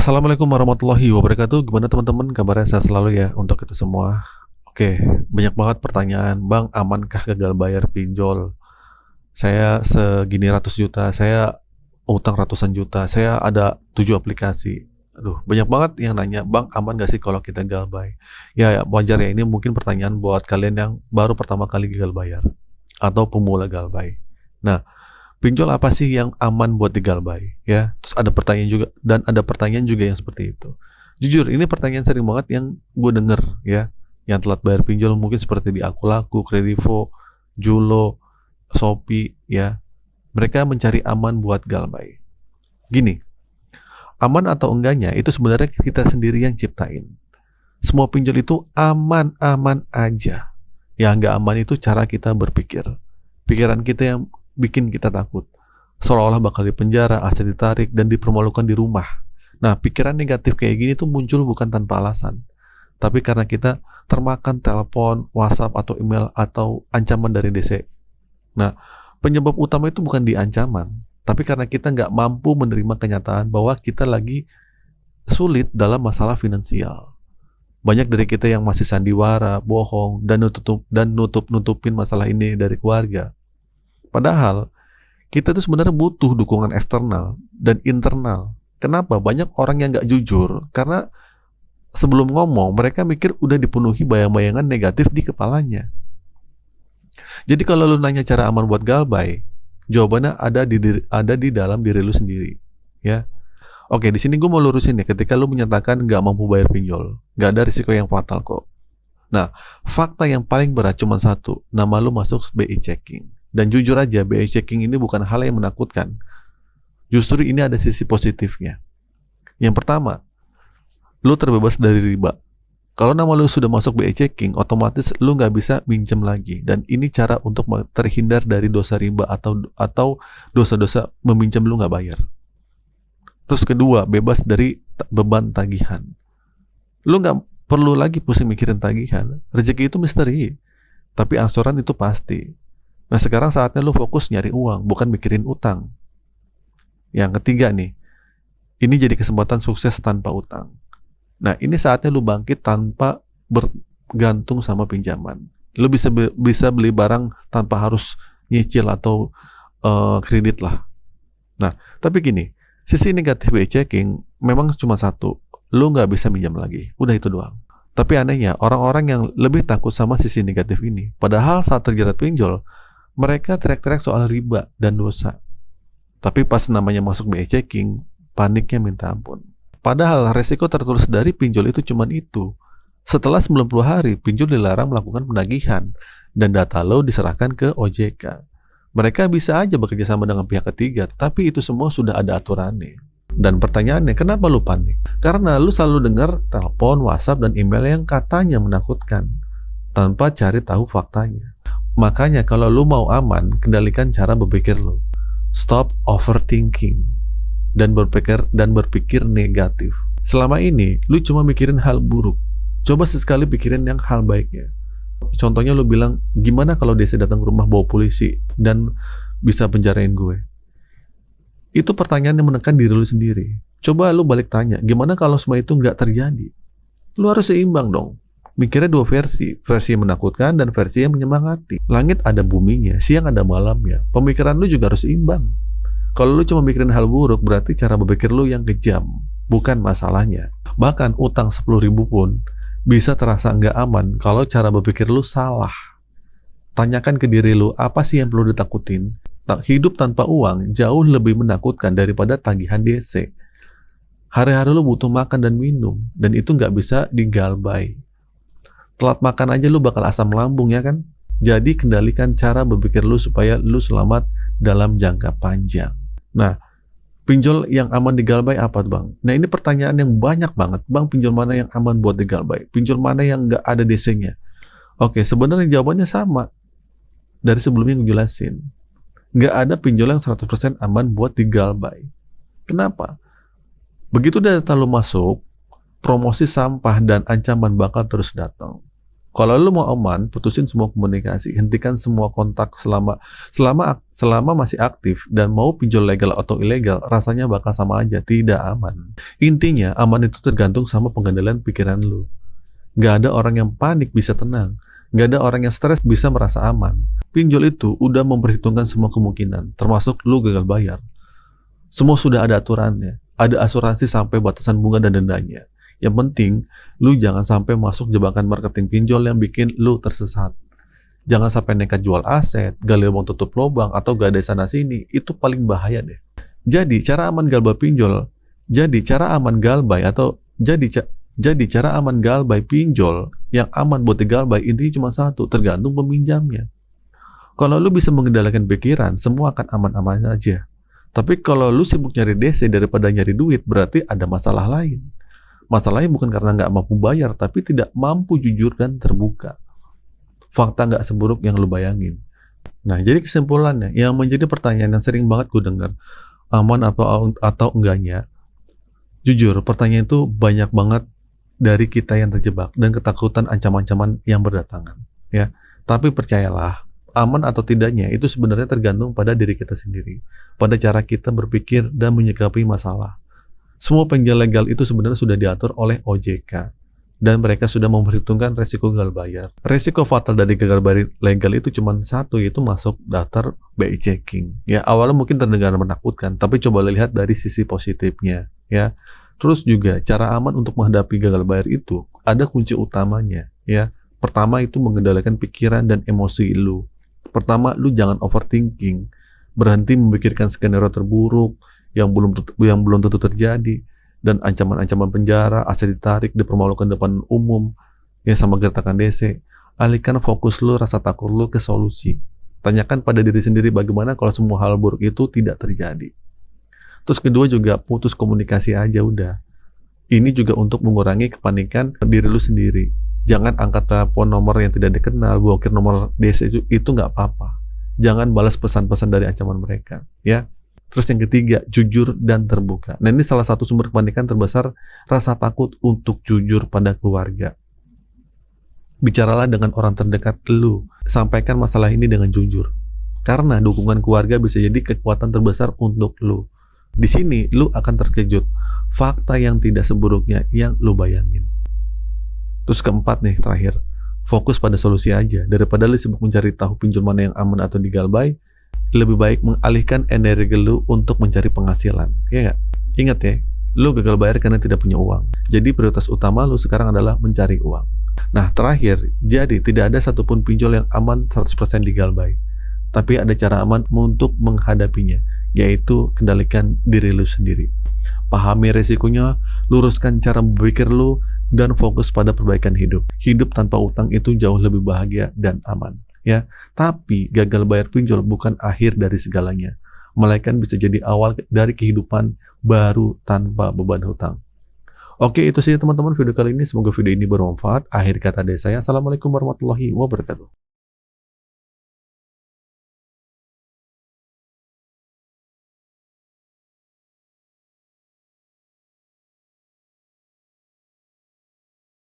Assalamualaikum warahmatullahi wabarakatuh. Gimana teman-teman? Kabarnya sehat selalu ya untuk kita semua. Oke, banyak banget pertanyaan. Bang, amankah gagal bayar pinjol? Saya segini ratus juta, saya utang ratusan juta, saya ada 7 aplikasi. Aduh, banyak banget yang nanya, Bang, aman gak sih kalau kita gagal bayar? Ya, wajar ya, ini mungkin pertanyaan buat kalian yang baru pertama kali gagal bayar atau pemula gagal bayar. Nah, pinjol apa sih yang aman buat digalbay ya? Terus ada pertanyaan juga, dan ada pertanyaan juga yang seperti itu. Jujur, ini pertanyaan sering banget yang gue denger ya. Yang telat bayar pinjol mungkin seperti di Akulaku, Kredivo, Julo, Shopee ya. Mereka mencari aman buat galbay. Gini, aman atau enggaknya itu sebenarnya kita sendiri yang ciptain. Semua pinjol itu aman-aman aja. Yang enggak aman itu cara kita berpikir. Pikiran kita yang bikin kita takut. Seolah-olah bakal dipenjara, aset ditarik, dan dipermalukan di rumah. Nah, pikiran negatif kayak gini tuh muncul bukan tanpa alasan. Tapi karena kita termakan telepon, WhatsApp, atau email, atau ancaman dari DC. Nah, penyebab utama itu bukan di ancaman. Tapi karena kita nggak mampu menerima kenyataan bahwa kita lagi sulit dalam masalah finansial. Banyak dari kita yang masih sandiwara, bohong, dan nutup-nutupin masalah ini dari keluarga. Padahal, kita tuh sebenarnya butuh dukungan eksternal dan internal. Kenapa? Banyak orang yang nggak jujur, karena sebelum ngomong, mereka mikir udah dipenuhi bayang-bayangan negatif di kepalanya. Jadi kalau lu nanya cara aman buat galbay, jawabannya ada di dalam diri lu sendiri. Ya. Oke, di sini gue mau lurusin ya, ketika lu menyatakan nggak mampu bayar pinjol, nggak ada risiko yang fatal kok. Nah, fakta yang paling berat cuma satu, nama lu masuk BI checking. Dan jujur aja, BI checking ini bukan hal yang menakutkan. Justru ini ada sisi positifnya. Yang pertama, lu terbebas dari riba. Kalau nama lu sudah masuk BI checking, otomatis lu nggak bisa minjem lagi. Dan ini cara untuk terhindar dari dosa riba atau dosa-dosa meminjam lu nggak bayar. Terus kedua, bebas dari beban tagihan. Lu nggak perlu lagi pusing mikirin tagihan. Rezeki itu misteri, tapi angsuran itu pasti. Nah, sekarang saatnya lu fokus nyari uang, bukan mikirin utang. Yang ketiga nih, ini jadi kesempatan sukses tanpa utang. Nah, ini saatnya lu bangkit tanpa bergantung sama pinjaman. Lu bisa beli barang tanpa harus nyicil atau kredit lah. Nah, tapi gini, sisi negatif BI checking memang cuma satu, lu nggak bisa minjam lagi. Udah itu doang. Tapi anehnya, orang-orang yang lebih takut sama sisi negatif ini, padahal saat terjerat pinjol, mereka teriak-teriak soal riba dan dosa. Tapi pas namanya masuk BI checking, paniknya minta ampun. Padahal resiko tertulis dari pinjol itu cuma itu. Setelah 90 hari, pinjol dilarang melakukan penagihan dan data lo diserahkan ke OJK. Mereka bisa aja bekerja sama dengan pihak ketiga, tapi itu semua sudah ada aturannya. Dan pertanyaannya, kenapa lu panik? Karena lu selalu dengar telepon, WhatsApp, dan email yang katanya menakutkan, tanpa cari tahu faktanya. Makanya kalau lu mau aman, kendalikan cara berpikir lu. Stop overthinking dan berpikir negatif. Selama ini lu cuma mikirin hal buruk. Coba sesekali pikirin yang hal baiknya. Contohnya lu bilang, gimana kalau dia datang ke rumah bawa polisi dan bisa penjarain gue? Itu pertanyaan yang menekan diri lu sendiri. Coba lu balik tanya, gimana kalau semua itu nggak terjadi? Lu harus seimbang dong. Mikirnya dua versi yang menakutkan dan versi yang menyemangati. Langit ada buminya, siang ada malamnya. Pemikiran lu juga harus seimbang. Kalau lu cuma mikirin hal buruk, berarti cara berpikir lu yang kejam, bukan masalahnya. Bahkan utang 10.000 pun bisa terasa nggak aman kalau cara berpikir lu salah. Tanyakan ke diri lu, apa sih yang perlu ditakutin? Hidup tanpa uang jauh lebih menakutkan daripada tagihan DC. Hari-hari lu butuh makan dan minum, dan itu nggak bisa digalbay. Telat makan aja lu bakal asam lambung ya kan? Jadi kendalikan cara berpikir lu supaya lu selamat dalam jangka panjang. Nah, pinjol yang aman digalbay apa Bang? Nah, ini pertanyaan yang banyak banget. Bang, pinjol mana yang aman buat digalbay? Pinjol mana yang nggak ada DC-nya? Oke, sebenarnya jawabannya sama dari sebelumnya yang jelasin. Nggak ada pinjol yang 100% aman buat digalbay. Kenapa? Begitu data lu masuk, promosi sampah dan ancaman bakal terus datang. Kalau lu mau aman, putusin semua komunikasi, hentikan semua kontak selama masih aktif dan mau pinjol legal atau ilegal, rasanya bakal sama aja, tidak aman. Intinya, aman itu tergantung sama pengendalian pikiran lu. Nggak ada orang yang panik bisa tenang. Nggak ada orang yang stres bisa merasa aman. Pinjol itu udah memperhitungkan semua kemungkinan, termasuk lu gagal bayar. Semua sudah ada aturannya. Ada asuransi sampai batasan bunga dan dendanya. Yang penting, lu jangan sampai masuk jebakan marketing pinjol yang bikin lu tersesat. Jangan sampai nekat jual aset, gali lubang tutup lubang, atau gadai sana-sini. Itu paling bahaya deh. Jadi, cara aman galbay pinjol, cara aman galbay pinjol yang aman buat digalbay intinya cuma satu, tergantung peminjamnya. Kalau lu bisa mengendalikan pikiran, semua akan aman-aman aja. Tapi kalau lu sibuk nyari DC daripada nyari duit, berarti ada masalah lain. Masalahnya bukan karena nggak mampu bayar, tapi tidak mampu jujur dan terbuka. Fakta nggak seburuk yang lu bayangin. Nah, jadi kesimpulannya, yang menjadi pertanyaan yang sering banget gue dengar, aman atau enggaknya, jujur, pertanyaan itu banyak banget dari kita yang terjebak dan ketakutan ancaman-ancaman yang berdatangan. Ya, tapi percayalah, aman atau tidaknya itu sebenarnya tergantung pada diri kita sendiri, pada cara kita berpikir dan menyikapi masalah. Semua pinjol legal itu sebenarnya sudah diatur oleh OJK dan mereka sudah memperhitungkan resiko gagal bayar. Resiko fatal dari gagal bayar legal itu cuma satu, yaitu masuk daftar BI checking. Ya, awalnya mungkin terdengar menakutkan, tapi coba lihat dari sisi positifnya, ya. Terus juga cara aman untuk menghadapi gagal bayar itu ada kunci utamanya, ya. Pertama itu mengendalikan pikiran dan emosi lu. Pertama, lu jangan overthinking. Berhenti memikirkan skenario terburuk yang belum tentu terjadi, dan ancaman-ancaman penjara, aset ditarik, dipermalukan depan umum, ya sama gertakan DC. Alihkan fokus lu, rasa takut lu ke solusi. Tanyakan pada diri sendiri bagaimana kalau semua hal buruk itu tidak terjadi. Terus kedua juga putus komunikasi aja udah. Ini juga untuk mengurangi kepanikan diri lu sendiri. Jangan angkat telepon nomor yang tidak dikenal, blokir nomor DC itu nggak apa-apa. Jangan balas pesan-pesan dari ancaman mereka, ya. Terus yang ketiga, jujur dan terbuka. Nah, ini salah satu sumber kepanikan terbesar, rasa takut untuk jujur pada keluarga. Bicaralah dengan orang terdekat lu. Sampaikan masalah ini dengan jujur. Karena dukungan keluarga bisa jadi kekuatan terbesar untuk lu. Di sini, lu akan terkejut. Fakta yang tidak seburuknya yang lu bayangin. Terus keempat nih, terakhir. Fokus pada solusi aja. Daripada lu sibuk mencari tahu pinjol mana yang aman atau digalbay, lebih baik mengalihkan energi lu untuk mencari penghasilan, ya nggak? Ingat ya, lu gagal bayar karena tidak punya uang. Jadi prioritas utama lu sekarang adalah mencari uang. Nah, terakhir, jadi tidak ada satupun pinjol yang aman 100% digalbay. Tapi ada cara aman untuk menghadapinya, yaitu kendalikan diri lu sendiri. Pahami resikonya, luruskan cara berpikir lu, dan fokus pada perbaikan hidup. Hidup tanpa utang itu jauh lebih bahagia dan aman. Ya, tapi gagal bayar pinjol bukan akhir dari segalanya, melainkan bisa jadi awal dari kehidupan baru tanpa beban hutang. Oke, itu saja teman-teman video kali ini. Semoga video ini bermanfaat. Akhir kata dari saya, assalamualaikum warahmatullahi wabarakatuh.